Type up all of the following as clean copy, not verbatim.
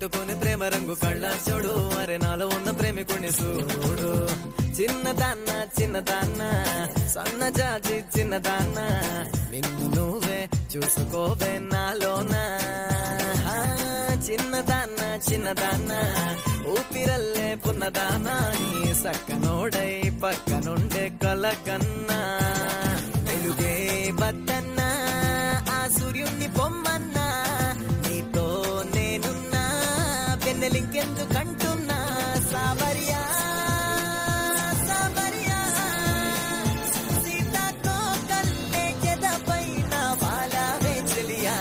పెట్టుకుని ప్రేమ రంగు కళ్ళ చూడు అరే నాలో ఉన్న ప్రేమికుని చూడు చిన్నదాన్న చిన్నదాన్న సన్న జాజి చిన్నదాన్న నిన్ను నువ్వే చూసుకోవే నాలోనా చిన్నదాన్న చిన్నదాన్న ఊపిరల్లే పున్నదాన నీ సక్కనోడై పక్కనుండే కలకన్నా వెలుగే బద్దన్నా ఆ సూర్యుణ్ణి పొమ్మన్నా నీతో నేనున్నా వెన్నెలింకెందుకంటున్నా సాబరియా సాబరియా సీతాతో కల్లే ఎదపైన వాలావే చెలియా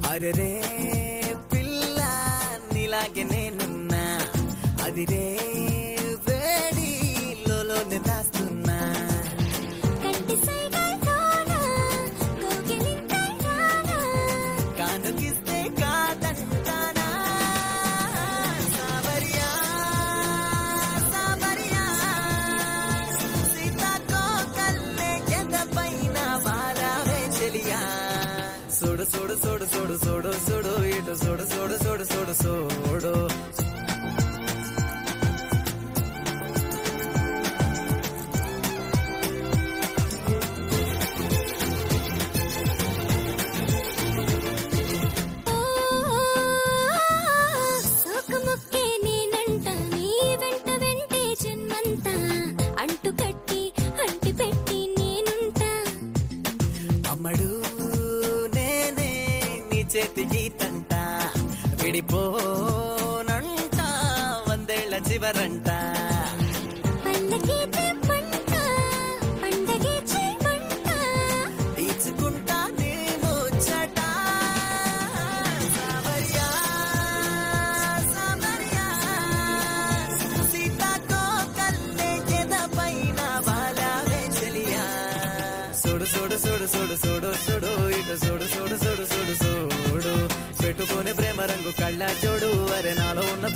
అరే పిల్ల నీలాగే నేనున్నా అది రే వేడి లోనే దాస్తున్నా కానుకిస్తే కాదంటానా సాబరియా సాబరియా సీతాతో కల్లే ఎదపైన వాలావే చెలియా చూడు చూడు చూడు చూడు చూడు చూడు ఇటు చూడు చూడు చూడు చూడు చూడు సోకముక్కే నేనంట నీ వెంట వెంటే జన్మంతా అంటు కట్టి అంటి పెట్టి నేనుంటా అమ్మడు చేతి గీతంట విడిపోనంట వందేళ్ల చివరంట తీర్చుకుంటా నేను చట సాబరియా సాబరియా సీతాతో కల్లే ఎదపైన వాలావే చెలియా చూడు చూడు చూడు చూడు చూడు చూడు ఇటు చూడు చూడు చూడు చూడు చూడు పెట్టుకుని ప్రేమ రంగు కళ్ళ చూడు అరే నాలో ఉన్న